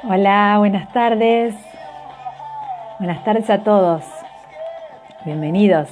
Hola, buenas tardes. Buenas tardes a todos. Bienvenidos.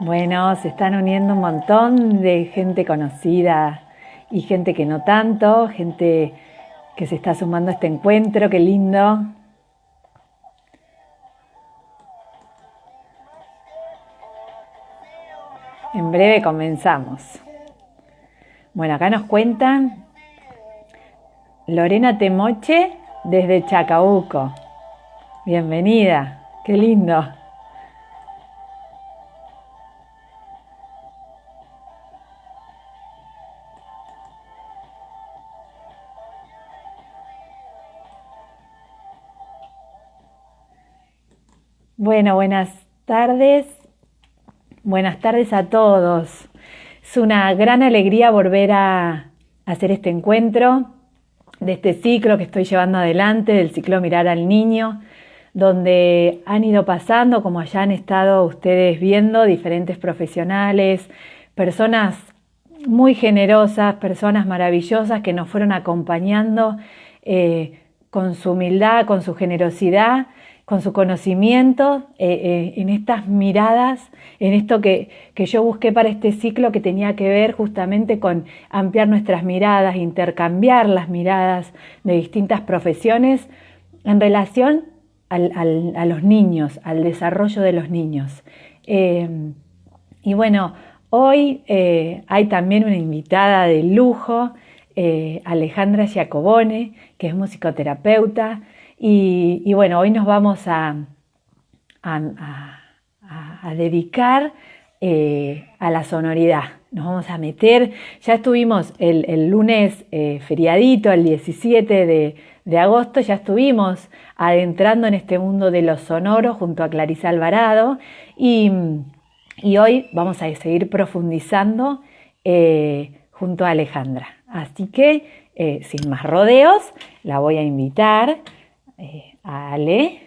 Bueno, se están uniendo un montón de gente conocida y gente que no tanto, gente que se está sumando a este encuentro, qué lindo. En breve comenzamos. Bueno, acá nos cuentan Lorena Temoche desde Chacabuco. Bienvenida, qué lindo. Bueno, buenas tardes. Buenas tardes a todos. Es una gran alegría volver a hacer este encuentro de este ciclo que estoy llevando adelante, del ciclo Mirar al Niño, donde han ido pasando, como ya han estado ustedes viendo, diferentes profesionales, personas muy generosas, personas maravillosas que nos fueron acompañando con su humildad, con su generosidad, con su conocimiento, en estas miradas, en esto que yo busqué para este ciclo que tenía que ver justamente con ampliar nuestras miradas, intercambiar las miradas de distintas profesiones en relación a los niños, al desarrollo de los niños. Y bueno, hoy hay también una invitada de lujo, Alejandra Giacobone, que es musicoterapeuta, y bueno, hoy nos vamos a dedicar a la sonoridad. Nos vamos a meter, ya estuvimos el lunes feriadito, el 17 de agosto, ya estuvimos adentrando en este mundo de los sonoros junto a Clarisa Alvarado y hoy vamos a seguir profundizando junto a Alejandra. Así que, sin más rodeos, la voy a invitar a Ale.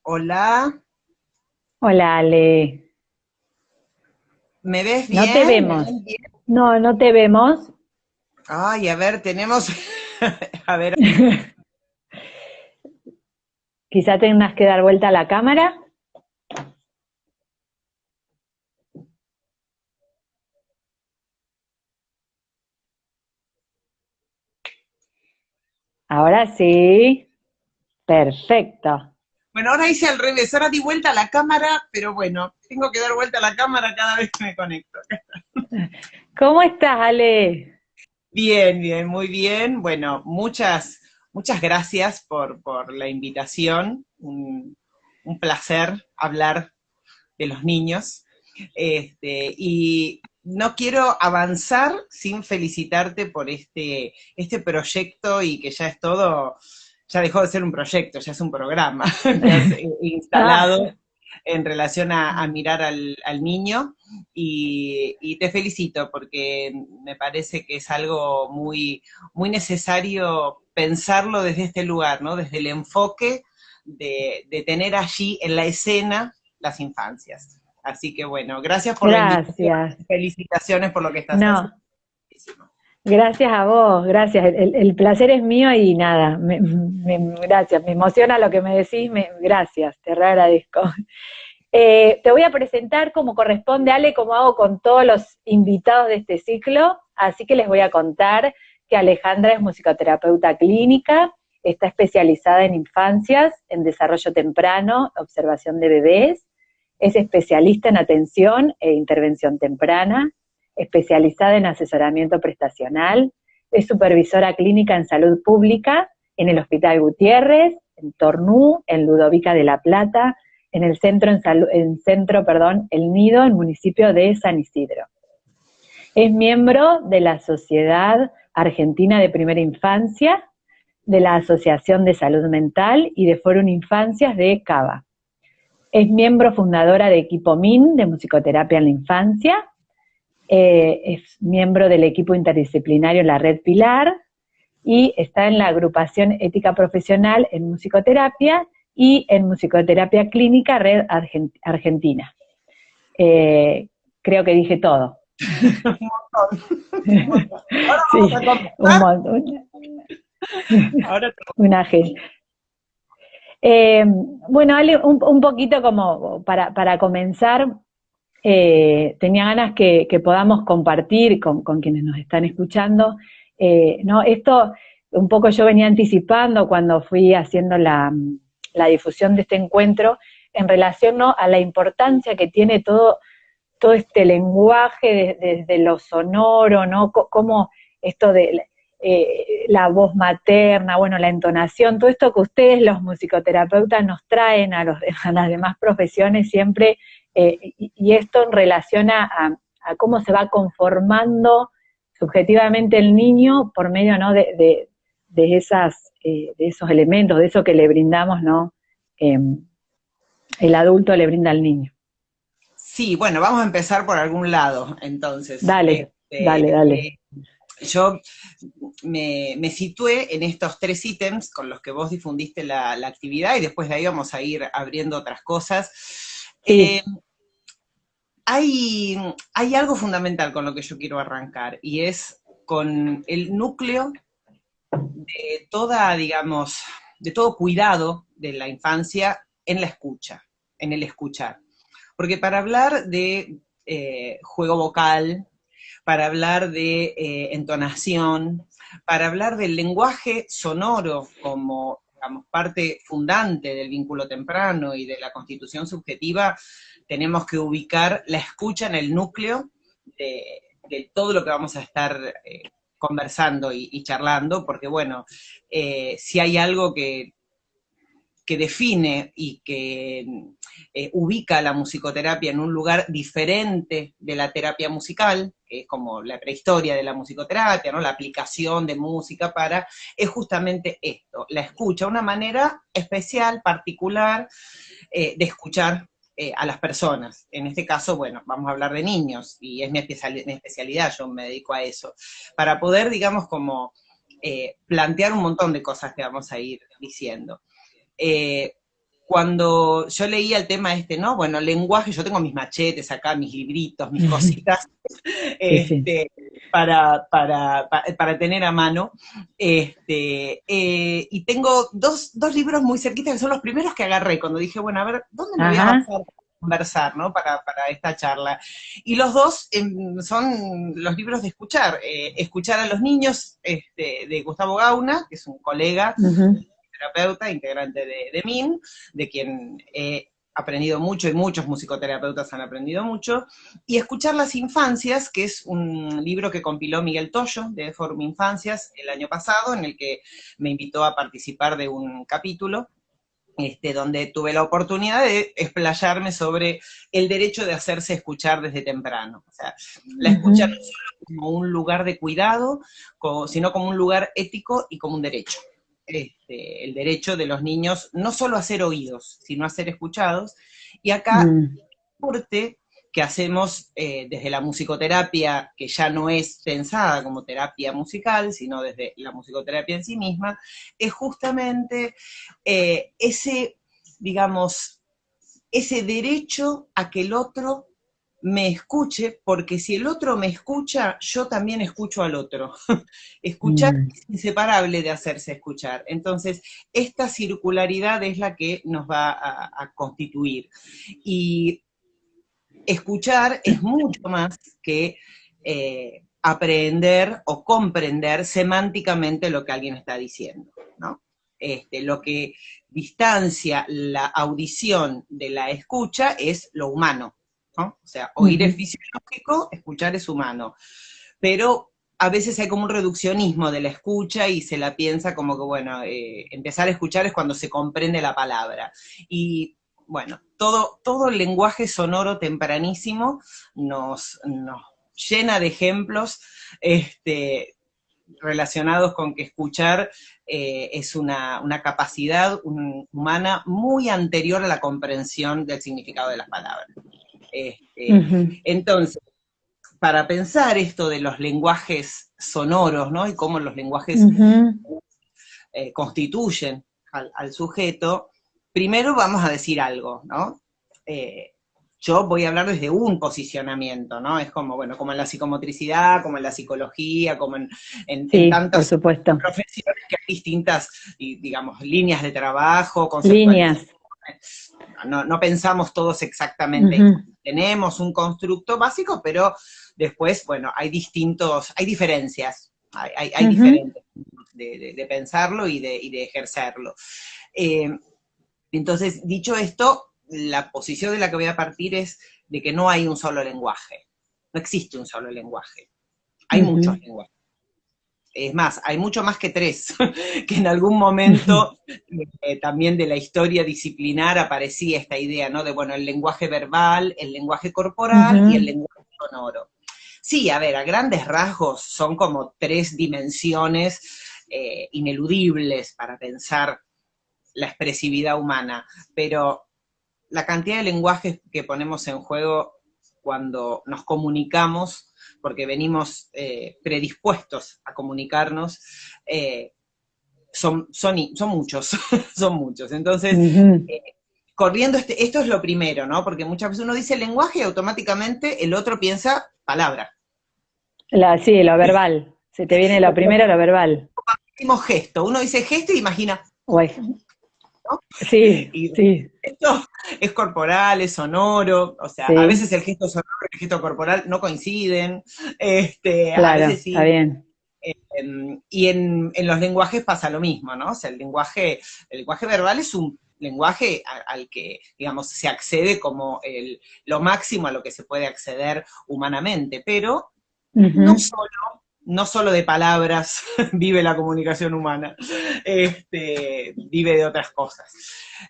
Hola, Hola, Ale. ¿me ves No te bien? ¿Me vemos. ven bien? No, no te vemos. Ay, a ver, tenemos, a ver, Quizá tengas que dar vuelta a la cámara. Ahora sí. Perfecto. bueno, ahora hice al revés, ahora di vuelta a la cámara, pero bueno, tengo que dar vuelta a la cámara cada vez que me conecto. ¿Cómo estás, Ale? Bien, bien, muy bien. Bueno, muchas gracias por la invitación. Un placer hablar de los niños. Y no quiero avanzar sin felicitarte por este proyecto y que ya es todo, ya dejó de ser un proyecto, ya es un programa que has Ah, instalado en relación a mirar al niño y te felicito porque me parece que es algo muy necesario pensarlo desde este lugar, ¿no? Desde el enfoque de tener allí en la escena las infancias. Así que bueno, gracias por la invitación, Gracias. felicitaciones por lo que estás No, haciendo. gracias a vos, gracias. El placer es mío y nada, gracias. Me emociona lo que me decís, gracias, te re agradezco. Te voy a presentar como corresponde, Ale, como hago con todos los invitados de este ciclo, así que les voy a contar que Alejandra es musicoterapeuta clínica, está especializada en infancias, en desarrollo temprano, observación de bebés, es especialista en atención e intervención temprana, especializada en asesoramiento prestacional, es supervisora clínica en salud pública en el Hospital Gutiérrez, en Tornú, en Ludovica de la Plata, en el centro, El Nido, en el municipio de San Isidro. Es miembro de la Sociedad Argentina de Primera Infancia, de la Asociación de Salud Mental y de Fórum Infancias de Cava. Es miembro fundadora de Equipo MIN, de Musicoterapia en la Infancia. Es miembro del equipo interdisciplinario La Red Pilar y está en la agrupación ética profesional en musicoterapia y en musicoterapia clínica Red Argentina. Creo que dije todo. Un montón. Ahora Sí, vamos a un comenzar. montón. Ahora Una gente. Bueno, Ale, un poquito como para comenzar, tenía ganas que podamos compartir con quienes nos están escuchando, ¿no? Esto un poco yo venía anticipando cuando fui haciendo la difusión de este encuentro en relación, ¿no?, a la importancia que tiene todo este lenguaje desde lo sonoro, ¿no? Como esto de la voz materna, bueno, la entonación, todo esto que ustedes los musicoterapeutas nos traen a las demás profesiones siempre, y esto en relación a cómo se va conformando subjetivamente el niño por medio, ¿no?, de esos elementos, de eso que le brindamos, ¿no? El adulto le brinda al niño. sí, bueno, vamos a empezar por algún lado, entonces. Dale, dale. Yo me situé en estos 3 ítems con los que vos difundiste la actividad y después de ahí vamos a ir abriendo otras cosas. Sí. Hay algo fundamental con lo que yo quiero arrancar y es con el núcleo de toda, digamos, de todo cuidado de la infancia en la escucha, en el escuchar. Porque para hablar de juego vocal, para hablar de entonación, para hablar del lenguaje sonoro como, digamos, parte fundante del vínculo temprano y de la constitución subjetiva, tenemos que ubicar la escucha en el núcleo de todo lo que vamos a estar conversando y charlando, porque bueno, si hay algo que define y que ubica la musicoterapia en un lugar diferente de la terapia musical, que es como la prehistoria de la musicoterapia, ¿no?, la aplicación de música es justamente esto, la escucha, una manera especial, particular, de escuchar a las personas. En este caso, bueno, vamos a hablar de niños, y es mi especialidad, yo me dedico a eso, para poder, digamos, como plantear un montón de cosas que vamos a ir diciendo. Cuando yo leía el tema ¿no? Bueno, lenguaje, yo tengo mis machetes acá, mis libritos, mis cositas, Sí. para tener a mano, y tengo dos libros muy cerquitas, que son los primeros que agarré, cuando dije, bueno, a ver, ¿dónde me voy a basar para conversar, ¿no?, para esta charla? Y los dos son los libros de escuchar, Escuchar a los niños, de Gustavo Gauna, que es un colega, terapeuta, integrante de MIN, de quien he aprendido mucho y muchos musicoterapeutas han aprendido mucho, y Escuchar las Infancias, que es un libro que compiló Miguel Toyo, de Fórum Infancias, el año pasado, en el que me invitó a participar de un capítulo, donde tuve la oportunidad de explayarme sobre el derecho de hacerse escuchar desde temprano. O sea, la escucha no solo como un lugar de cuidado, sino como un lugar ético y como un derecho. El derecho de los niños no solo a ser oídos, sino a ser escuchados. Y acá, el aporte que hacemos desde la musicoterapia, que ya no es pensada como terapia musical, sino desde la musicoterapia en sí misma, es justamente ese digamos, ese derecho a que el otro me escuche, porque si el otro me escucha, yo también escucho al otro. Escuchar es inseparable de hacerse escuchar. Entonces, esta circularidad es la que nos va a constituir. Y escuchar es mucho más que aprender o comprender semánticamente lo que alguien está diciendo, ¿no? Lo que distancia la audición de la escucha es lo humano, ¿no? O sea, oír es fisiológico, escuchar es humano. Pero a veces hay como un reduccionismo de la escucha y se la piensa como que, bueno, empezar a escuchar es cuando se comprende la palabra. Y bueno, todo el lenguaje sonoro tempranísimo nos llena de ejemplos relacionados con que escuchar es una capacidad humana muy anterior a la comprensión del significado de las palabras. Entonces, para pensar esto de los lenguajes sonoros, ¿no? Y cómo los lenguajes constituyen al sujeto, primero vamos a decir algo, ¿no? Yo voy a hablar desde un posicionamiento, ¿no? Es como, bueno, como en la psicomotricidad, como en la psicología, como en tantas profesiones que hay distintas, digamos, líneas de trabajo, conceptualizaciones. No pensamos todos exactamente. Tenemos un constructo básico, pero después, bueno, hay diferencias, hay diferentes de pensarlo y de ejercerlo. Entonces, dicho esto, la posición de la que voy a partir es de que no hay un solo lenguaje. No existe un solo lenguaje. Hay muchos lenguajes. Es más, hay mucho más que 3, que en algún momento también de la historia disciplinar aparecía esta idea, ¿no? De, bueno, el lenguaje verbal, el lenguaje corporal y el lenguaje sonoro. Sí, a ver, a grandes rasgos son como 3 dimensiones ineludibles para pensar la expresividad humana, pero la cantidad de lenguajes que ponemos en juego cuando nos comunicamos, porque venimos predispuestos a comunicarnos, son muchos, son muchos. Entonces, corriendo, esto es lo primero, ¿no? Porque muchas veces uno dice lenguaje y automáticamente el otro piensa palabra. Sí, lo verbal. Se te viene lo primero, lo verbal. Decimos gesto. Uno dice gesto y imagina. ¿No? Sí, sí. Esto es corporal, es sonoro, o sea, a veces el gesto sonoro y el gesto corporal no coinciden, claro, a veces sí. Está bien. Y en los lenguajes pasa lo mismo, ¿no? O sea, el lenguaje verbal es un lenguaje al que, digamos, se accede como lo máximo a lo que se puede acceder humanamente, pero no solo de palabras vive la comunicación humana, vive de otras cosas.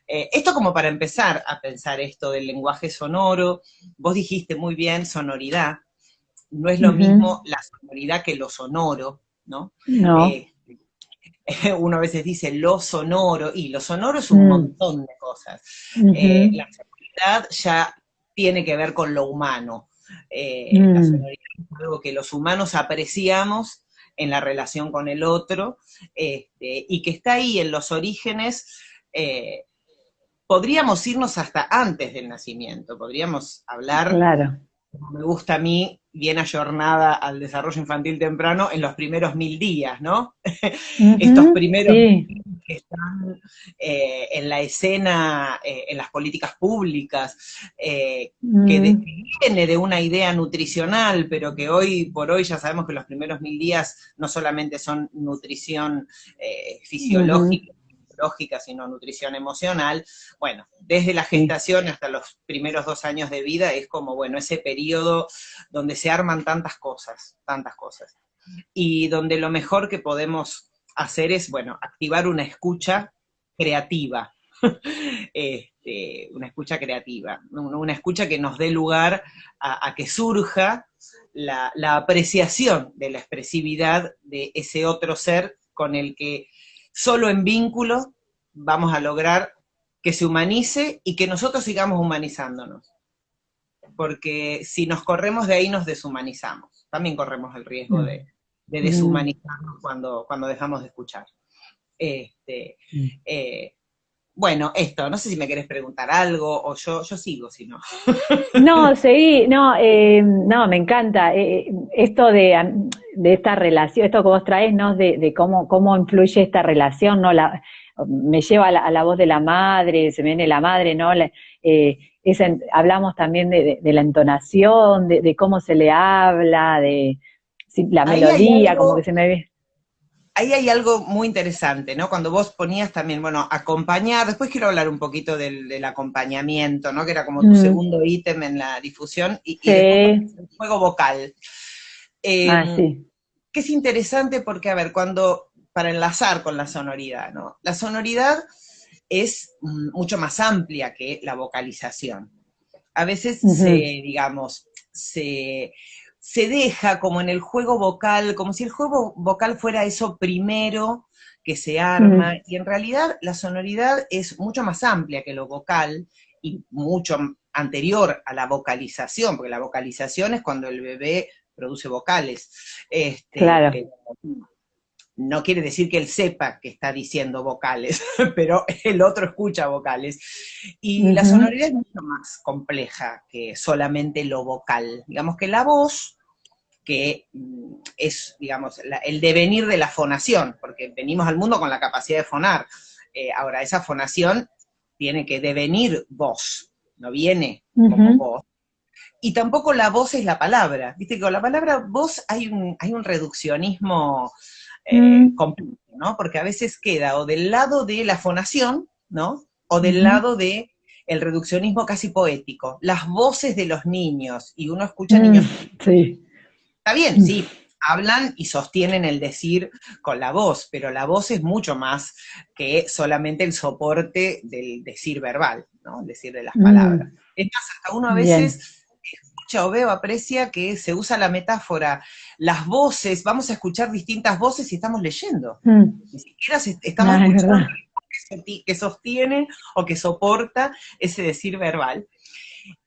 Esto como para empezar a pensar esto del lenguaje sonoro, vos dijiste muy bien sonoridad, no es lo mismo la sonoridad que lo sonoro, ¿no? No. Uno a veces dice lo sonoro, y lo sonoro es un montón de cosas. La sonoridad ya tiene que ver con lo humano. La sonoridad es algo que los humanos apreciamos en la relación con el otro, y que está ahí en los orígenes. Podríamos irnos hasta antes del nacimiento, podríamos hablar, como me gusta a mí, bien ayornada al desarrollo infantil temprano, en los primeros 1000 días, ¿no? Estos primeros que están en la escena, en las políticas públicas, que viene de una idea nutricional, pero que hoy por hoy ya sabemos que los primeros 1000 días no solamente son nutrición fisiológica, sino nutrición emocional. Bueno, desde la gestación hasta los primeros 2 años de vida es como, bueno, ese periodo donde se arman tantas cosas, y donde lo mejor que podemos hacer es, bueno, activar una escucha creativa, una escucha creativa, una escucha que nos dé lugar a que surja la apreciación de la expresividad de ese otro ser con el que solo en vínculo vamos a lograr que se humanice y que nosotros sigamos humanizándonos. Porque si nos corremos de ahí nos deshumanizamos. También corremos el riesgo de deshumanizarnos cuando dejamos de escuchar. bueno, esto, no sé si me querés preguntar algo, o yo sigo, si no. No, seguí, no, no, me encanta esto de esta relación, esto que vos traes, ¿no? De cómo influye esta relación, ¿no? Me lleva a la voz de la madre, se me viene la madre, ¿no? Hablamos también de la entonación, de cómo se le habla, la Ahí hay melodía, como que algo, se me ve. ahí hay algo muy interesante, ¿no? Cuando vos ponías también, bueno, acompañar, después quiero hablar un poquito del acompañamiento, ¿no? Que era como tu Mm, segundo ítem en la difusión, y después ponías sí, el juego vocal. sí. Que es interesante porque, a ver, para enlazar con la sonoridad, ¿no? La sonoridad es mucho más amplia que la vocalización. A veces Ujú, digamos, se deja como en el juego vocal, como si el juego vocal fuera eso primero que se arma, mm, y en realidad la sonoridad es mucho más amplia que lo vocal y mucho anterior a la vocalización, porque la vocalización es cuando el bebé produce vocales, claro. pero no quiere decir que él sepa que está diciendo vocales, pero el otro escucha vocales. Y la Ujú, sonoridad es mucho más compleja que solamente lo vocal. Digamos que la voz, que es, digamos, el devenir de la fonación, porque venimos al mundo con la capacidad de fonar. Ahora, esa fonación tiene que devenir voz, no viene como ujú, voz. Y tampoco la voz es la palabra. Viste que con la palabra voz hay un reduccionismo mm, completo, ¿no? Porque a veces queda o del lado de la fonación, ¿no? O del ujú, lado de el reduccionismo casi poético, las voces de los niños, y uno escucha mm, niños, sí. está bien, Mm, sí, hablan y sostienen el decir con la voz, pero la voz es mucho más que solamente el soporte del decir verbal, ¿no? El decir de las palabras. mm, Es más, hasta uno a bien. veces escucha o ve o aprecia que se usa la metáfora, las voces, vamos a escuchar distintas voces y estamos leyendo. Mm, Ni siquiera estamos es escuchando verdad. que sostiene o que soporta ese decir verbal.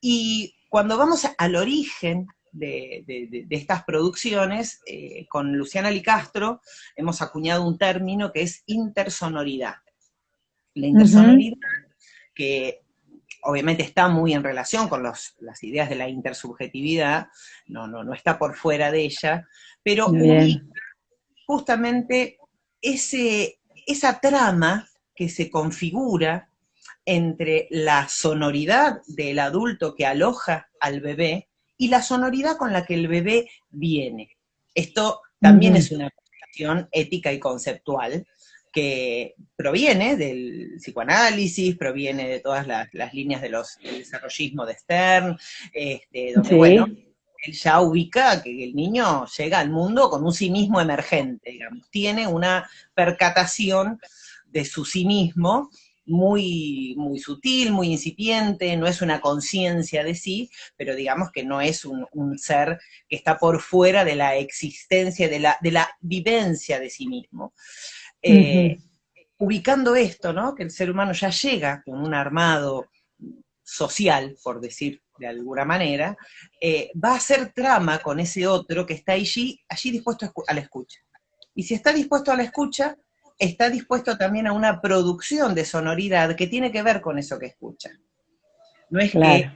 Y cuando vamos al origen de estas producciones, con Luciana Licastro hemos acuñado un término que es intersonoridad. La Ujú, intersonoridad, que obviamente está muy en relación con las ideas de la intersubjetividad, no está por fuera de ella, pero ubica bien. justamente esa trama que se configura entre la sonoridad del adulto que aloja al bebé y la sonoridad con la que el bebé viene. Esto también Ujú, es una cuestión ética y conceptual que proviene del psicoanálisis, proviene de todas las líneas del desarrollismo de Stern, donde, bueno, sí. él ya ubica que el niño llega al mundo con un sí mismo emergente, digamos, tiene una percatación de su sí mismo muy, muy sutil, muy incipiente, no es una conciencia de sí, pero digamos que no es un ser que está por fuera de la existencia, de la vivencia de sí mismo. Ujú, Eh, Ubicando esto, ¿no? Que el ser humano ya llega con un armado social, por decir de alguna manera, va a hacer trama con ese otro que está allí dispuesto a la escucha. Y si está dispuesto a la escucha, está dispuesto también a una producción de sonoridad que tiene que ver con eso que escucha. No es claro.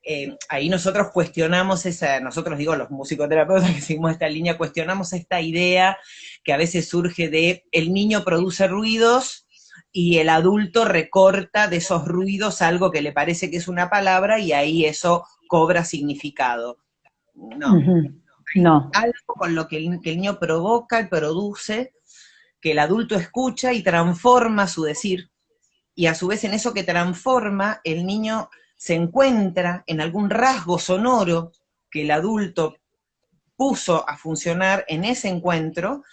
que ahí nosotros cuestionamos nosotros digo, los musicoterapeutas que seguimos esta línea, cuestionamos esta idea que a veces surge de el niño produce ruidos y el adulto recorta de esos ruidos algo que le parece que es una palabra y ahí eso cobra significado. No, Ujú, no. algo con lo que el niño provoca y produce, que el adulto escucha y transforma su decir, y a su vez en eso que transforma, el niño se encuentra en algún rasgo sonoro que el adulto puso a funcionar en ese encuentro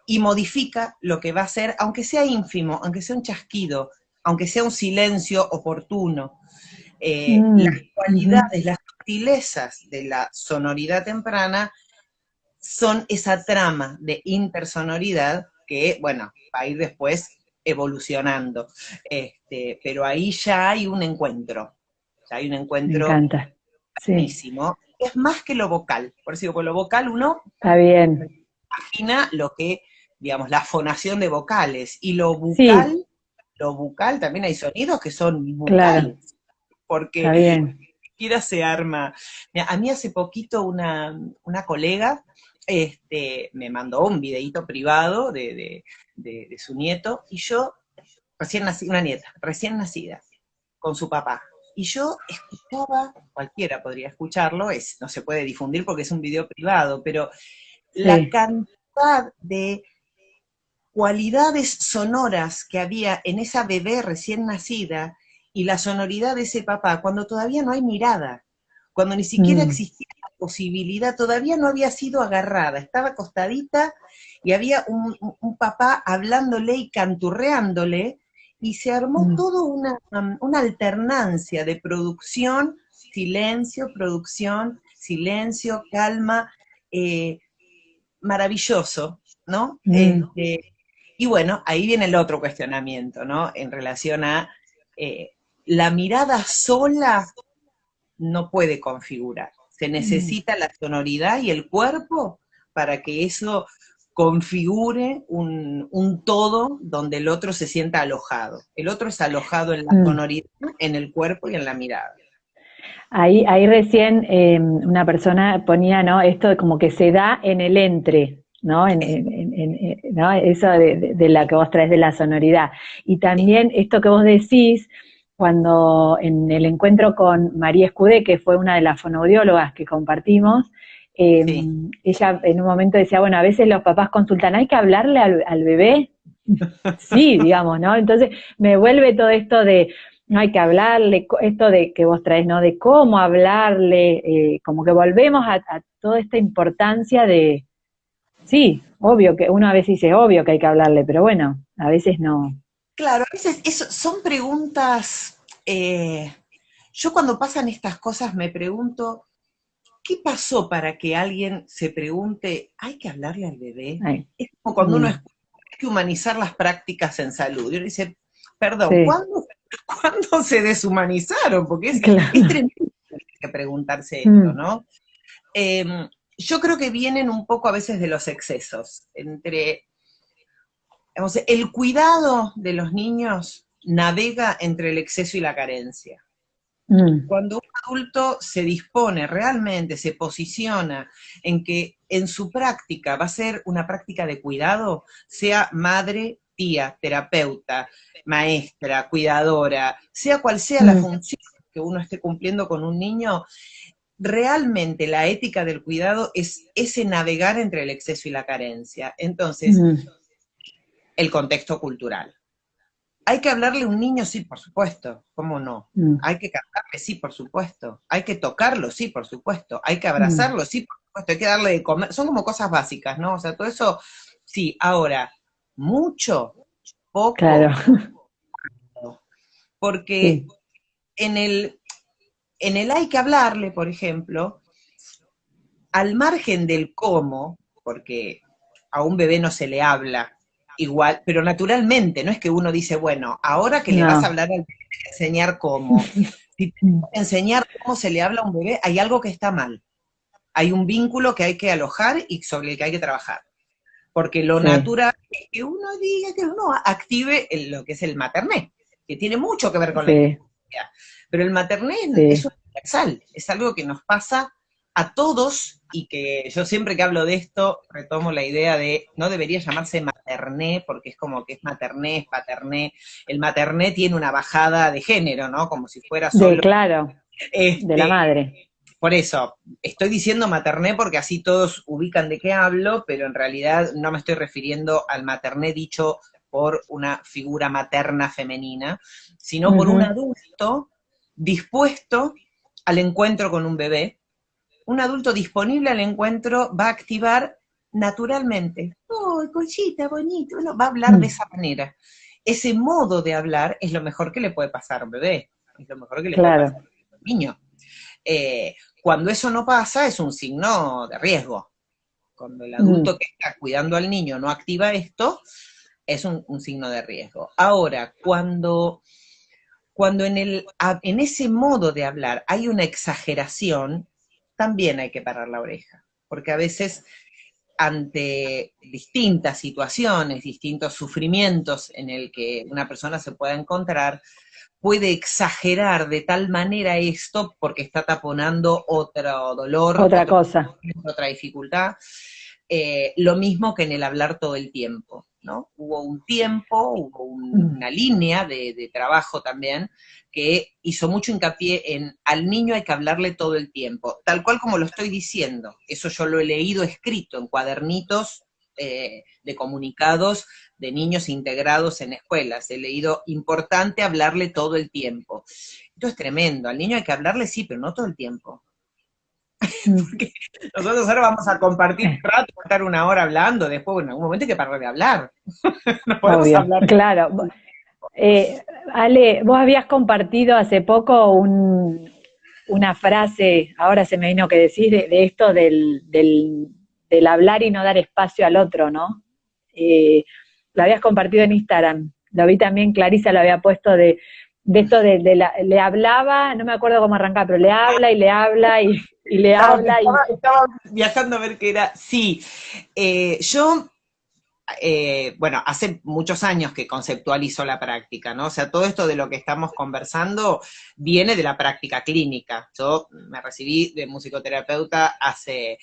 y modifica lo que va a ser, aunque sea ínfimo, aunque sea un chasquido, aunque sea un silencio oportuno. Las Mm, ujú, cualidades, las sutilezas de la sonoridad temprana son esa trama de intersonoridad que, bueno, va a ir después evolucionando. Pero ahí ya hay un encuentro, ya hay un me encuentro encanta. Sí, buenísimo. Es más que lo vocal, por eso digo, con lo vocal uno está bien. imagina lo que, digamos, la fonación de vocales, y lo Sí, bucal lo bucal también hay sonidos que son claro, bucales, porque está bien. siquiera se arma. Mira, a mí hace poquito una colega me mandó un videíto privado de su nieto, y yo, recién nacida, una nieta, recién nacida, con su papá. Y yo escuchaba, cualquiera podría escucharlo, no se puede difundir porque es un video privado, pero la Sí. cantidad de cualidades sonoras que había en esa bebé recién nacida y la sonoridad de ese papá, cuando todavía no hay mirada, cuando ni siquiera Mm, existía la posibilidad, todavía no había sido agarrada, estaba acostadita y había un papá hablándole y canturreándole, y se armó mm, toda una alternancia de producción, silencio, calma, eh, maravilloso, ¿no? mm, Y bueno, ahí viene el otro cuestionamiento, ¿no? En relación a eh, la mirada sola no puede configurar. Se mm. necesita la sonoridad y el cuerpo para que eso configure un todo donde el otro se sienta alojado. El otro es alojado en la Mm. sonoridad, en el cuerpo y en la mirada. Ahí recién una persona ponía, ¿no? Esto de como que se da en el entre, ¿no? ¿No? Eso de la que vos traes de la sonoridad. Y Sí, también esto que vos decís, cuando en el encuentro con María Escudé, que fue una de las fonoaudiólogas que compartimos, eh, sí. ella en un momento decía, bueno, a veces los papás consultan, ¿hay que hablarle al bebé? Sí, digamos, ¿no? Entonces me vuelve todo esto de no hay que hablarle, esto de que vos traes, ¿no? De cómo hablarle, como que volvemos a toda esta importancia de, sí, obvio que uno a veces dice obvio que hay que hablarle, pero bueno, a veces no. Claro, a veces son preguntas. Yo cuando pasan estas cosas me pregunto, ¿qué pasó para que alguien se pregunte, ¿hay que hablarle al bebé? Ay, Es como cuando uno mm, escucha, hay que humanizar las prácticas en salud. Y uno dice, perdón, sí, ¿cuándo se deshumanizaron? Porque es claro. tremendo que preguntarse esto, Mm, ¿no? Eh, yo creo que vienen un poco a veces de los excesos. Digamos, el cuidado de los niños navega entre el exceso y la carencia. mm, Cuando un adulto se dispone realmente, se posiciona en que en su práctica va a ser una práctica de cuidado, sea madre, tía, terapeuta, maestra, cuidadora, sea cual sea la mm, función que uno esté cumpliendo con un niño, realmente la ética del cuidado es ese navegar entre el exceso y la carencia. Entonces, mm, el contexto cultural. ¿Hay que hablarle a un niño? Sí, por supuesto. ¿Cómo no? mm, ¿Hay que cantarle? Sí, por supuesto. ¿Hay que tocarlo? Sí, por supuesto. ¿Hay que mm, abrazarlo? Sí, por supuesto. Hay que darle de comer. Son como cosas básicas, ¿no? O sea, todo eso, sí. Ahora, mucho, claro, poco, porque sí, en el hay que hablarle, por ejemplo, al margen del cómo, porque a un bebé no se le habla igual, pero naturalmente, no es que uno dice, bueno, ahora que le vas a no, hablar al bebé, te voy a enseñar cómo. Si te mm, voy a enseñar cómo se le habla a un bebé, hay algo que está mal. Hay un vínculo que hay que alojar y sobre el que hay que trabajar. Porque lo sí, natural es que uno diga, que uno active lo que es el materné, que tiene mucho que ver con la sí, infancia. Pero el materné es sí, universal, es algo que nos pasa a todos, y que yo siempre que hablo de esto retomo la idea de no debería llamarse materné, porque es como que es materné, es paterné. El materné tiene una bajada de género, ¿no? Como si fuera de solo claro, de la este, madre. por eso, estoy diciendo materné porque así todos ubican de qué hablo, pero en realidad no me estoy refiriendo al materné dicho por una figura materna femenina, sino por un Ujú, adulto dispuesto al encuentro con un bebé. Un adulto disponible al encuentro va a activar naturalmente. ¡Oh, Conchita, bonito! Bueno, va a hablar de mm, esa manera. Ese modo de hablar es lo mejor que le puede pasar a un bebé, es lo mejor que le puede pasar claro. a un niño. Cuando eso no pasa, es un signo de riesgo. Cuando el Mm, adulto que está cuidando al niño no activa esto, es un signo de riesgo. Ahora, cuando en ese modo de hablar hay una exageración, también hay que parar la oreja, porque a veces ante distintas situaciones, distintos sufrimientos en el que una persona se pueda encontrar, puede exagerar de tal manera esto porque está taponando otro dolor, Otra cosa. otra dificultad. Lo mismo que en el hablar todo el tiempo, ¿no? Hubo un tiempo, hubo una línea de trabajo también que hizo mucho hincapié en al niño hay que hablarle todo el tiempo, tal cual como lo estoy diciendo. Eso yo lo he leído escrito en cuadernitos de comunicados de niños integrados en escuelas. He leído, importante hablarle todo el tiempo. Esto es tremendo, al niño hay que hablarle sí, pero no todo el tiempo. Porque nosotros ahora vamos a compartir un rato, a estar una hora hablando, después en algún momento hay que parar de hablar. No podemos Obvio, hablar. claro. Ale, vos habías compartido hace poco una frase, ahora se me vino que decís, de esto del hablar y no dar espacio al otro, ¿no? Lo habías compartido en Instagram, lo vi también, Clarisa lo había puesto de esto le hablaba, no me acuerdo cómo arrancaba, pero le habla y le habla y le habla y... Estaba viajando a ver qué era. Sí, yo bueno, hace muchos años que conceptualizo la práctica, ¿no? O sea, todo esto de lo que estamos conversando viene de la práctica clínica. Yo me recibí de musicoterapeuta hace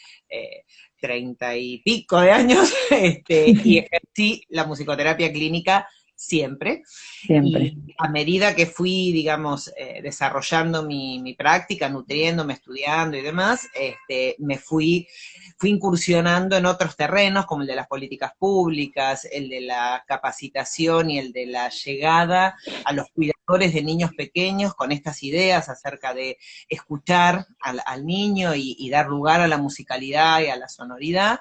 30 y pico de años, y ejercí la musicoterapia clínica siempre. Siempre. Y a medida que fui, digamos, desarrollando mi práctica, nutriéndome, estudiando y demás, fui incursionando en otros terrenos, como el de las políticas públicas, el de la capacitación y el de la llegada a los cuidadores de niños pequeños con estas ideas acerca de escuchar al niño y dar lugar a la musicalidad y a la sonoridad.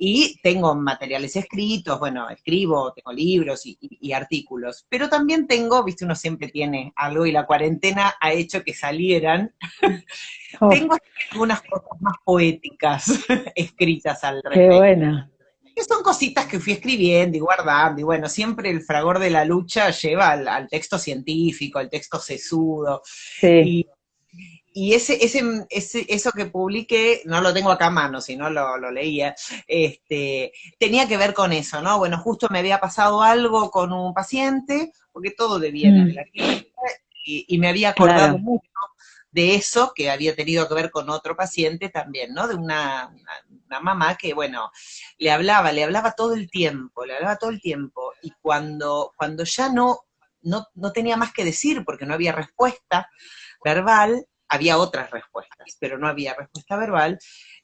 Y tengo materiales escritos, bueno, escribo, tengo libros y artículos, pero también tengo, viste, uno siempre tiene algo y la cuarentena ha hecho que salieran. Oh, Tengo algunas cosas más poéticas escritas al qué respecto. bueno. Que son cositas que fui escribiendo y guardando, y bueno, siempre el fragor de la lucha lleva al texto científico, al texto sesudo, Sí. y eso que publiqué, no lo tengo acá a mano, si no lo leía, tenía que ver con eso, ¿no? Bueno, justo me había pasado algo con un paciente, porque todo deviene de la clínica, y me había acordado Claro. mucho de eso que había tenido que ver con otro paciente también, ¿no? De una mamá que, bueno, le hablaba todo el tiempo, y cuando ya no tenía más que decir, porque no había respuesta verbal, había otras respuestas, pero no había respuesta verbal,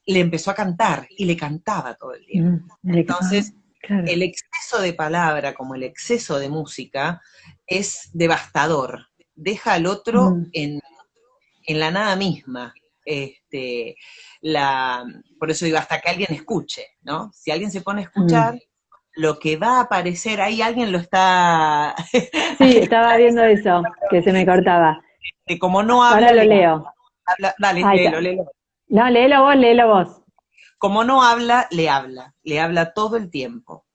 le empezó a cantar y le cantaba todo el tiempo. Entonces, Claro. el exceso de palabra como el exceso de música es devastador, deja al otro en la nada misma. Por eso digo, hasta que alguien escuche, ¿no? Si alguien se pone a escuchar, lo que va a aparecer, ahí alguien lo está... Sí, estaba viendo eso, que se me cortaba. como no Ahora habla, lo le leo. habla, dale, Ahí está. léelo. No, léelo vos. Como no habla, le habla todo el tiempo.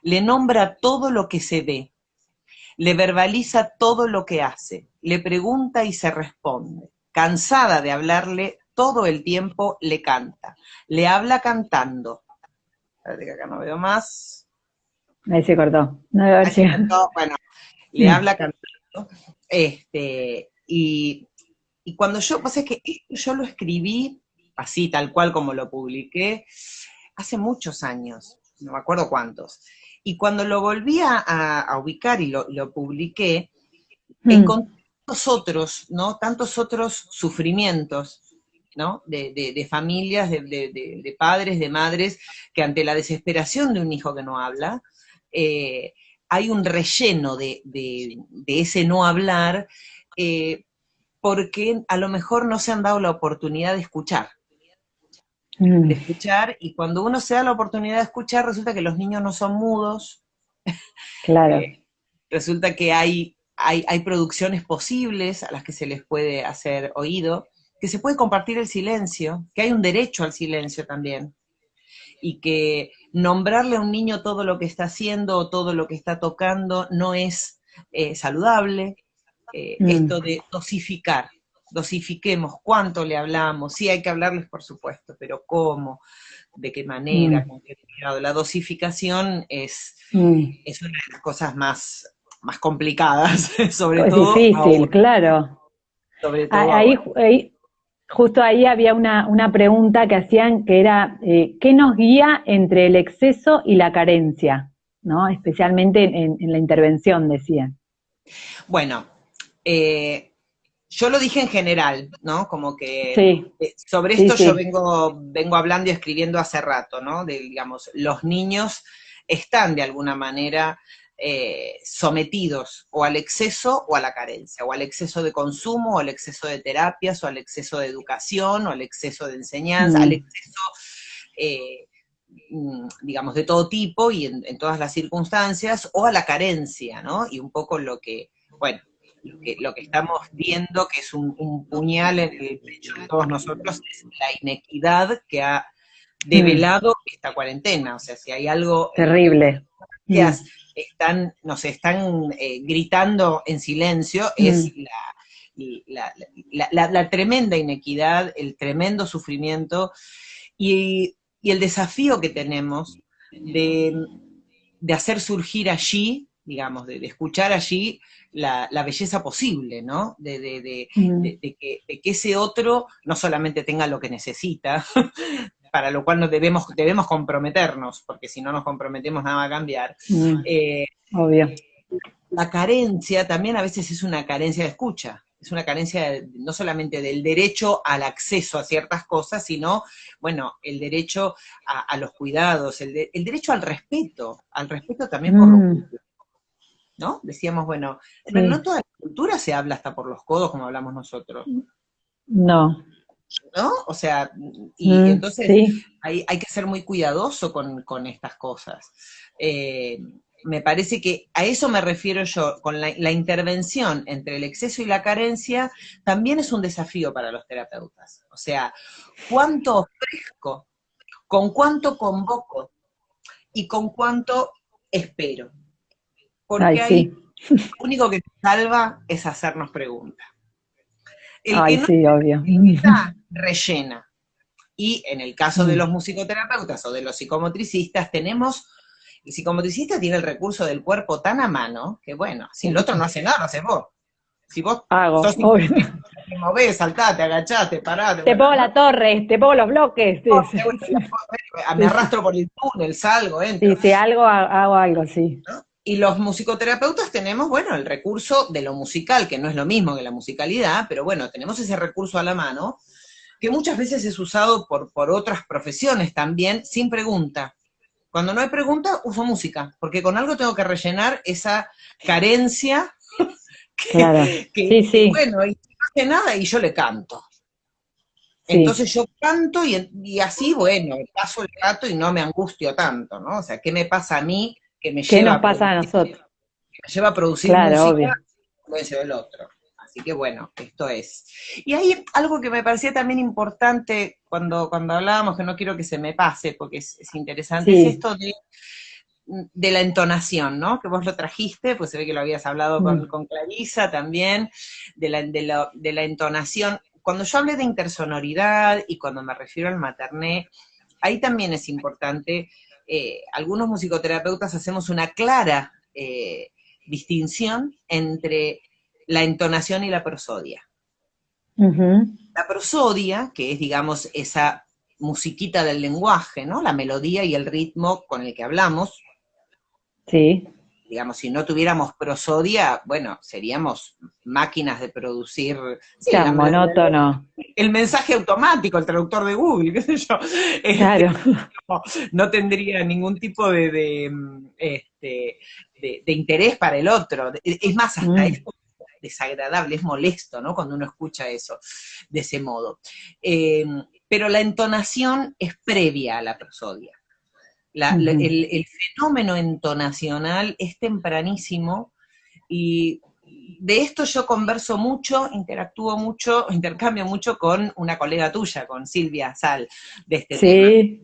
Le nombra todo lo que se ve, le verbaliza todo lo que hace, le pregunta y se responde. Cansada de hablarle, todo el tiempo le canta. Le habla cantando. Espérate que acá no veo más. Ahí se cortó. No debe haber Ahí se sido. cortó. Bueno, le habla cantando. Y cuando pues es que esto yo lo escribí así, tal cual como lo publiqué, hace muchos años, no me acuerdo cuántos. Y cuando lo volví a ubicar y lo publiqué, encontré tantos otros, ¿no? Tantos otros sufrimientos, ¿no? De familias, de padres, de madres, que ante la desesperación de un hijo que no habla, hay un relleno de ese no hablar, porque a lo mejor no se han dado la oportunidad de escuchar, y cuando uno se da la oportunidad de escuchar, resulta que los niños no son mudos, Claro. resulta que hay producciones posibles a las que se les puede hacer oído, que se puede compartir el silencio, que hay un derecho al silencio también, y que nombrarle a un niño todo lo que está haciendo o todo lo que está tocando no es saludable, esto de dosificar. dosifiquemos cuánto le hablamos, sí hay que hablarles por supuesto, pero cómo, de qué manera, con qué cuidado. La dosificación es una de las cosas más complicadas, sobre Es todo difícil, ahora, claro. sobre todo Ahí, ahora. justo ahí había una pregunta que hacían que era, ¿qué nos guía entre el exceso y la carencia? ¿No? Especialmente en la intervención, decían. Bueno, eh, yo lo dije en general, ¿no? Como que Sí, sobre sí, esto yo sí. vengo hablando y escribiendo hace rato, ¿no? Digamos, los niños están de alguna manera sometidos o al exceso o a la carencia, o al exceso de consumo, o al exceso de terapias, o al exceso de educación, o al exceso de enseñanza, al Mm, exceso, eh, digamos, de todo tipo y en todas las circunstancias, o a la carencia, ¿no? Y un poco bueno, lo que estamos viendo, que es un puñal en el pecho de todos nosotros, es la inequidad que ha mm, develado esta cuarentena. O sea, si hay algo en lo que terrible. Mm, nos están gritando en silencio, es mm, la tremenda inequidad, el tremendo sufrimiento y el desafío que tenemos de, de hacer surgir allí, digamos, de escuchar allí la belleza posible, ¿no? mm, De que ese otro no solamente tenga lo que necesita, para lo cual nos debemos comprometernos, porque si no nos comprometemos nada va a cambiar. mm, Eh, obvio. la carencia también a veces es una carencia de escucha, es una carencia no solamente del derecho al acceso a ciertas cosas, sino, bueno, el derecho a los cuidados, el derecho al respeto también por lo Mm, público, ¿no? Decíamos, bueno, pero no sí, toda la cultura se habla hasta por los codos como hablamos nosotros, no. ¿no? O sea, y Mm, entonces sí. hay que ser muy cuidadoso con estas cosas. Eh, Me parece que a eso me refiero yo, con la intervención entre el exceso y la carencia, también es un desafío para los terapeutas. O sea, ¿cuánto ofrezco? ¿Con cuánto convoco? ¿Y con cuánto espero? Ay, Porque ahí sí. lo único que te salva es hacernos preguntas. El que Ay, no sí, obvio. necesita, rellena. Y en el caso de Mm, los musicoterapeutas o de los psicomotricistas, el psicomotricista tiene el recurso del cuerpo tan a mano que, bueno, si el otro no hace nada, lo haces vos. Si vos sos hago, obvio. psicomotricista, te movés, saltate, agachate, parate, Te bueno, pongo ¿no? la torre, te pongo los bloques. Sí, sí, Me sí, sí. arrastro por el túnel, salgo, Sí, entro. sí, algo, hago algo, sí. ¿No? Y los musicoterapeutas tenemos, bueno, el recurso de lo musical, que no es lo mismo que la musicalidad, pero bueno, tenemos ese recurso a la mano, que muchas veces es usado por otras profesiones también, sin pregunta. Cuando no hay pregunta, uso música, porque con algo tengo que rellenar esa carencia Claro. Sí, sí, bueno, y no hace nada y yo le canto. sí. Entonces yo canto y así, bueno, paso el rato y no me angustio tanto, ¿no? O sea, ¿qué me pasa a mí que me ¿Qué lleva nos a pasa a producir, nosotros? Claro, música? obvio. Influencia del otro. Así que bueno, esto es. Y hay algo que me parecía también importante cuando hablábamos, que no quiero que se me pase porque es interesante, es Sí. esto de la entonación, ¿no? Que vos lo trajiste, pues se ve que lo habías hablado Mm, con Clarisa también, de la entonación. Cuando yo hablé de intersonoridad y cuando me refiero al materné, ahí también es importante, algunos musicoterapeutas hacemos una clara distinción entre la entonación y la prosodia. ujú, La prosodia, que es, digamos, esa musiquita del lenguaje, ¿no? La melodía y el ritmo con el que hablamos, sí. digamos, si no tuviéramos prosodia, bueno, seríamos máquinas de producir, sí, Claro, monótono. el mensaje automático, el traductor de Google, qué sé yo, Claro. no, no tendría ningún tipo de interés para el otro. Es más, hasta es Mm, desagradable, es molesto, ¿no? Cuando uno escucha eso de ese modo. Eh, pero la entonación es previa a la prosodia. ujú. El fenómeno entonacional es tempranísimo y de esto yo converso mucho, interactúo mucho, intercambio mucho con una colega tuya, con Silvia Sal, de este tema, Sí.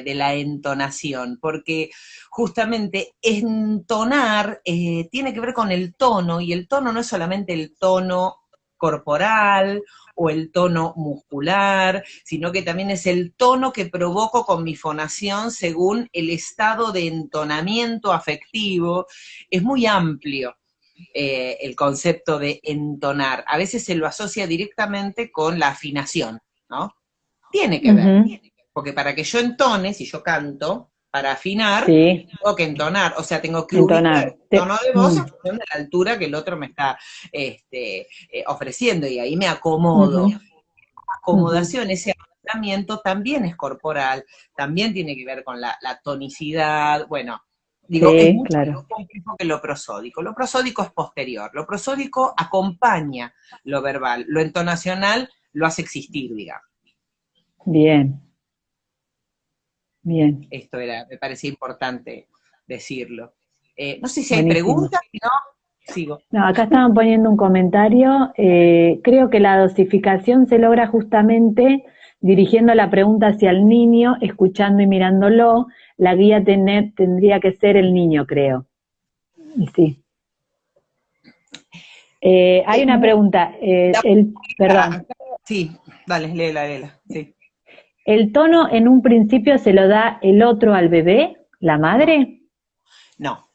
de la entonación, porque justamente entonar tiene que ver con el tono, y el tono no es solamente el tono corporal o el tono muscular, sino que también es el tono que provoco con mi fonación según el estado de entonamiento afectivo. Es muy amplio el concepto de entonar. A veces se lo asocia directamente con la afinación, ¿no? Tiene que ver, porque para que yo entone, si yo canto, para afinar, sí, tengo que entonar, o sea, tengo que entonar. ubicar el tono de voz en función de la altura que el otro me está ofreciendo, y ahí me acomodo. Acomodación, ese acomodamiento también es corporal, también tiene que ver con la tonicidad, bueno, digo, Sí, es mucho claro. más complejo que lo prosódico. Lo prosódico es posterior, lo prosódico acompaña lo verbal, lo entonacional lo hace existir, digamos. Bien, bien. Esto me parecía importante decirlo. No sé si hay Buenísimo. preguntas, si no, sigo. No, acá estaban poniendo un comentario. Creo que la dosificación se logra justamente dirigiendo la pregunta hacia el niño, escuchando y mirándolo. La guía tendría que ser el niño, creo. Y sí. Hay una pregunta. Perdón. Sí, dale, léela, sí. ¿El tono en un principio se lo da el otro al bebé, la madre? No.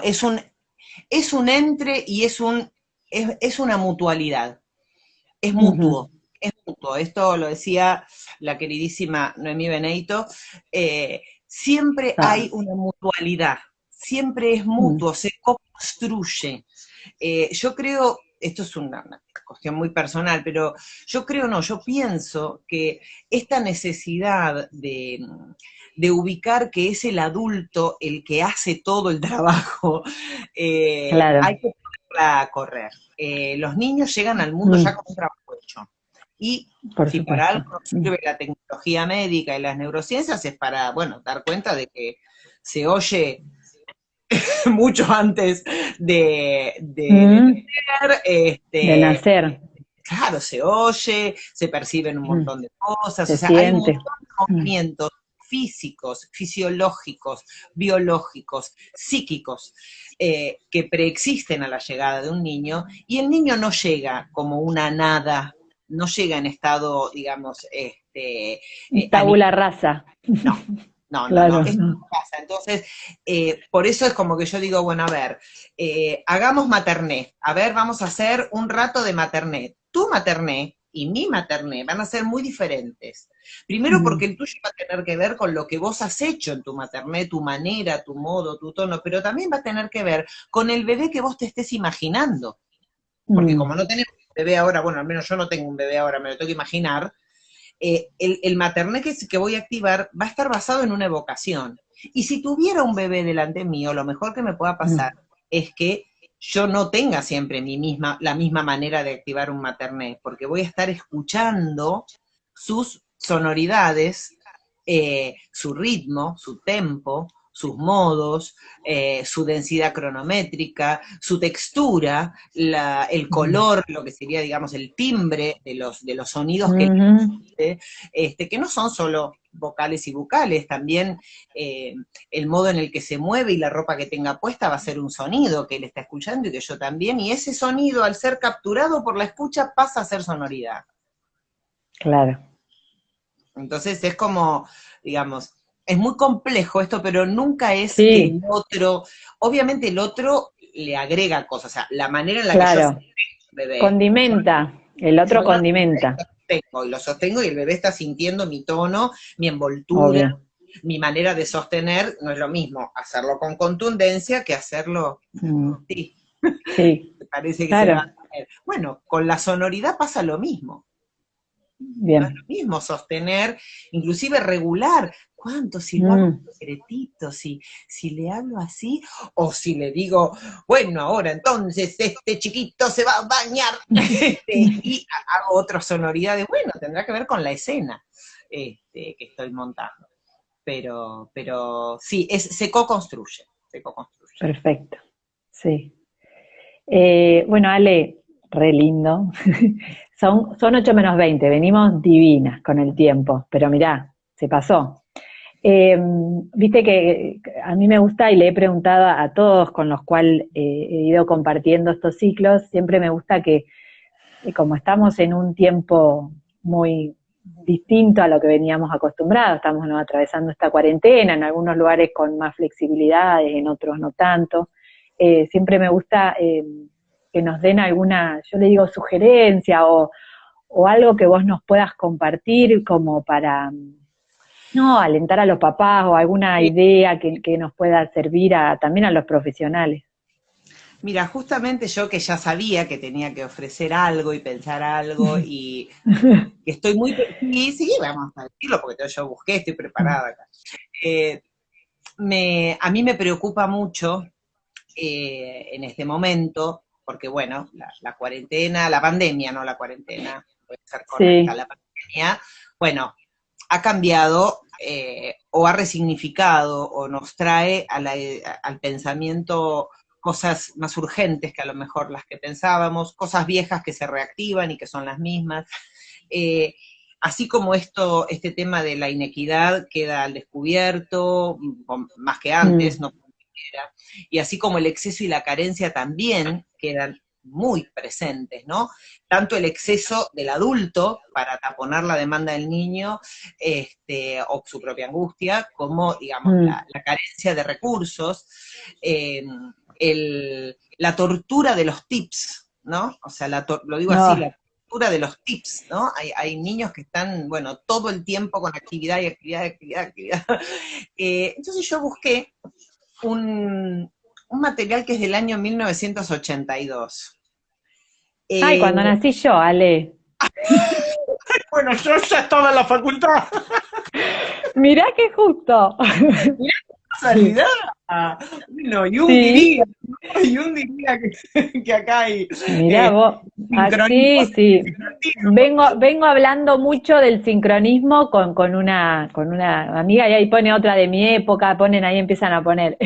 Es un entre y es una mutualidad. Es mutuo. Es mutuo. Esto lo decía la queridísima Noemí Beneito. Siempre hay una mutualidad. Siempre es mutuo, se construye. Yo creo, esto es una cuestión muy personal, pero yo pienso que esta necesidad de ubicar que es el adulto el que hace todo el trabajo, Claro. hay que ponerla a correr. Los niños llegan al mundo ya con un trabajo hecho. Y si para algo sirve la tecnología médica y las neurociencias es para, bueno, dar cuenta de que se oye mucho antes de nacer, de nacer. Claro, se oye, se perciben un montón de cosas, Se o sea, siente. hay un montón de movimientos físicos, fisiológicos, biológicos, psíquicos, que preexisten a la llegada de un niño, y el niño no llega como una nada, no llega en estado, digamos, tabula rasa. No, claro. esto no pasa. Entonces, por eso es como que yo digo, bueno, a ver, hagamos materné, a ver, vamos a hacer un rato de materné. Tu materné y mi materné van a ser muy diferentes. Primero porque el tuyo va a tener que ver con lo que vos has hecho en tu materné, tu manera, tu modo, tu tono, pero también va a tener que ver con el bebé que vos te estés imaginando. Porque como no tenemos un bebé ahora, bueno, al menos yo no tengo un bebé ahora, me lo tengo que imaginar, el materné que voy a activar va a estar basado en una evocación. Y si tuviera un bebé delante mío, lo mejor que me pueda pasar es que yo no tenga siempre la misma manera de activar un materné, porque voy a estar escuchando sus sonoridades, su ritmo, su tempo, sus modos, su densidad cronométrica, su textura, el color, lo que sería, digamos, el timbre de los sonidos que no son solo vocales y bucales, también el modo en el que se mueve y la ropa que tenga puesta va a ser un sonido que él está escuchando y que yo también, y ese sonido al ser capturado por la escucha pasa a ser sonoridad. Claro. Entonces es como, digamos, es muy complejo esto, pero nunca es que el otro, obviamente el otro le agrega cosas, o sea, la manera en la que yo sostengo el bebé. Condimenta, el otro condimenta. Lo sostengo y el bebé está sintiendo mi tono, mi envoltura, mi manera de sostener, no es lo mismo hacerlo con contundencia que hacerlo, sí. Parece que se va a caer. Bueno, con la sonoridad pasa lo mismo. Bien. No es lo mismo sostener, inclusive regular. ¿Cuánto? Si lo hago secretito, si le hablo así, o si le digo, bueno, ahora entonces este chiquito se va a bañar, y hago otras sonoridades. Bueno, tendrá que ver con la escena que estoy montando. Pero sí, se co-construye. Perfecto, sí. Bueno, Ale, re lindo. Son 8 menos 20, venimos divinas con el tiempo, pero mirá, se pasó. Viste que a mí me gusta y le he preguntado a todos con los cuales he ido compartiendo estos ciclos, siempre me gusta que y como estamos en un tiempo muy distinto a lo que veníamos acostumbrados, estamos, ¿no?, atravesando esta cuarentena, en algunos lugares con más flexibilidades, en otros no tanto. Siempre me gusta que nos den alguna, yo le digo, sugerencia o algo que vos nos puedas compartir como para, no, alentar a los papás o alguna idea que nos pueda servir también a los profesionales. Mira, justamente yo que ya sabía que tenía que ofrecer algo y pensar algo y que estoy muy... Sí, sí, vamos a decirlo porque yo busqué, estoy preparada acá. Eh, a mí me preocupa mucho en este momento, porque bueno, la cuarentena, la pandemia, no la cuarentena, puede ser correcta, Sí, la pandemia, bueno, ha cambiado o ha resignificado o nos trae al pensamiento cosas más urgentes que a lo mejor las que pensábamos, cosas viejas que se reactivan y que son las mismas. Eh, Así como este tema de la inequidad queda al descubierto, más que antes, mm, no era, y así como el exceso y la carencia también quedan muy presentes, ¿no? Tanto el exceso del adulto para taponar la demanda del niño o su propia angustia, como, digamos, mm, la carencia de recursos, eh, la tortura de los tips, ¿no? O sea, lo digo así, no, la tortura de los tips, ¿no? Hay niños que están, bueno, todo el tiempo con actividad y actividad y actividad y actividad. Entonces yo busqué un material que es del año 1982. ay, Eh, cuando nací yo, Ale. bueno, yo ya estaba en la facultad. Mirá qué justo. Mirá qué casualidad. Bueno, Sí, y un diría que acá hay mirá vos. sincronismo. Así, sí. Vengo hablando mucho del sincronismo con una amiga y ahí pone otra de mi época, ponen ahí, empiezan a poner.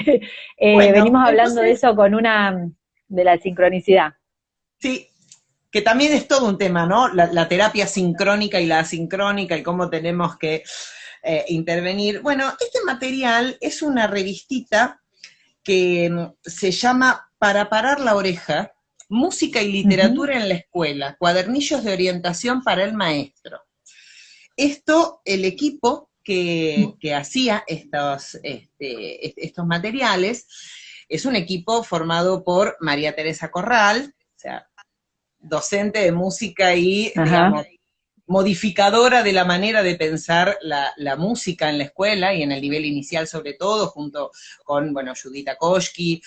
Bueno, Venimos hablando de entonces, eso con una, de la sincronicidad. sí, que también es todo un tema, ¿no? La terapia sincrónica y la asincrónica y cómo tenemos que intervenir. Bueno, este material es una revistita que se llama Para parar la oreja, música y Ujú, literatura en la escuela, cuadernillos de orientación para el maestro. Esto, el equipo que hacía estos materiales, es un equipo formado por María Teresa Corral, o sea, docente de música y, ajá. digamos, modificadora de la manera de pensar la música en la escuela y en el nivel inicial sobre todo, junto con, bueno, Judith Koski,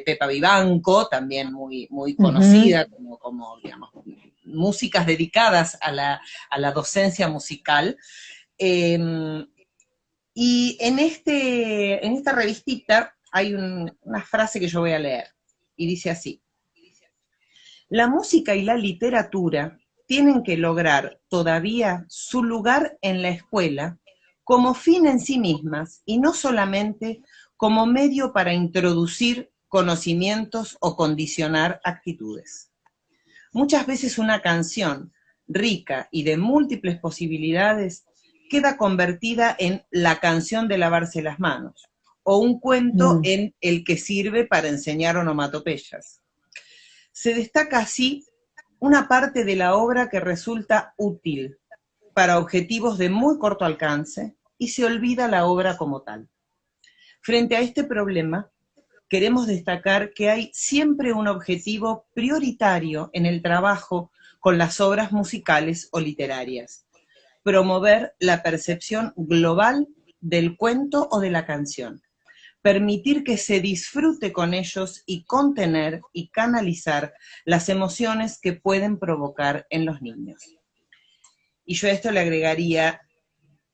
Pepa Vivanco, también muy Ujú. conocida como, digamos, músicas dedicadas a la docencia musical. Eh, y en esta revistita hay una frase que yo voy a leer, y dice así: la música y la literatura tienen que lograr todavía su lugar en la escuela como fin en sí mismas y no solamente como medio para introducir conocimientos o condicionar actitudes. Muchas veces una canción rica y de múltiples posibilidades queda convertida en la canción de lavarse las manos o un cuento Mm, en el que sirve para enseñar onomatopeyas. Se destaca así una parte de la obra que resulta útil para objetivos de muy corto alcance y se olvida la obra como tal. Frente a este problema, queremos destacar que hay siempre un objetivo prioritario en el trabajo con las obras musicales o literarias: promover la percepción global del cuento o de la canción, permitir que se disfrute con ellos y contener y canalizar las emociones que pueden provocar en los niños. Y yo a esto le agregaría,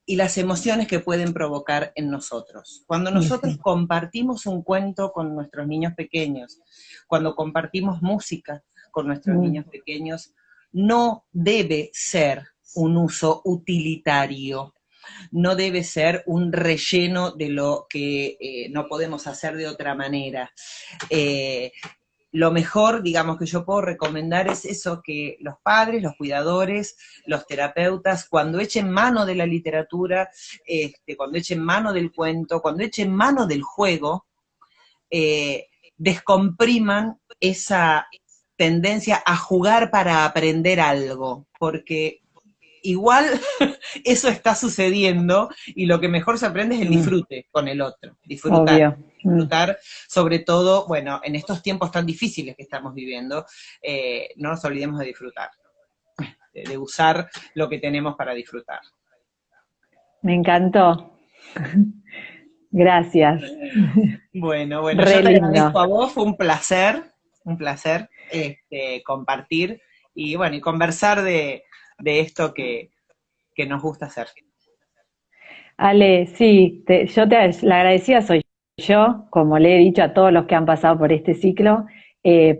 y las emociones que pueden provocar en nosotros. Cuando y nosotros sí. compartimos un cuento con nuestros niños pequeños, cuando compartimos música con nuestros Mm, niños pequeños, no debe ser un uso utilitario, no debe ser un relleno de lo que no podemos hacer de otra manera. Eh, lo mejor, digamos, que yo puedo recomendar es eso, que los padres, los cuidadores, los terapeutas, cuando echen mano de la literatura, cuando echen mano del cuento, cuando echen mano del juego, eh, descompriman tendencia a jugar para aprender algo, porque igual eso está sucediendo y lo que mejor se aprende es el disfrute con el otro, Obvio. disfrutar, sobre todo, bueno, en estos tiempos tan difíciles que estamos viviendo, no nos olvidemos de disfrutar, de usar lo que tenemos para disfrutar. Me encantó. Gracias. Bueno, Re yo te agradezco lindo. a vos, fue un placer compartir y bueno, y conversar de esto que nos gusta hacer. Ale, sí, la agradecida soy yo, como le he dicho a todos los que han pasado por este ciclo,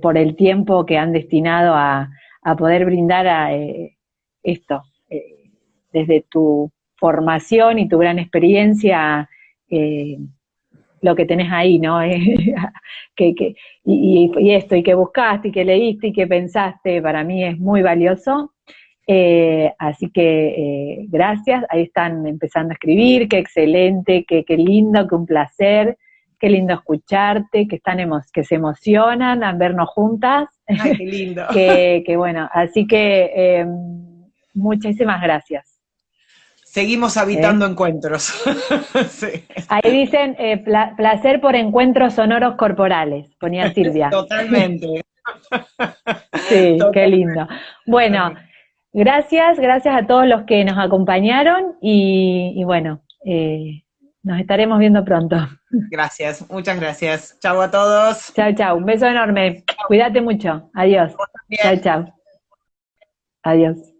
por el tiempo que han destinado a poder brindar esto, desde tu formación y tu gran experiencia, eh, lo que tenés ahí, ¿no? Y esto, y que buscaste, y que leíste, y que pensaste, para mí es muy valioso. Así que gracias, ahí están empezando a escribir, qué excelente, qué lindo, qué un placer, qué lindo escucharte, que se emocionan al vernos juntas, Ay, qué lindo. que bueno, así que muchísimas gracias. Seguimos ¿Eh? habitando encuentros. Sí. Ahí dicen placer por encuentros sonoros corporales, ponía Silvia. Totalmente. Sí, qué lindo. Totalmente. Bueno, gracias a todos los que nos acompañaron y bueno, nos estaremos viendo pronto. Gracias, muchas gracias. Chau a todos. Chao, chao. Un beso enorme. Cuídate mucho. Adiós. Chao, Bien. chao. Adiós.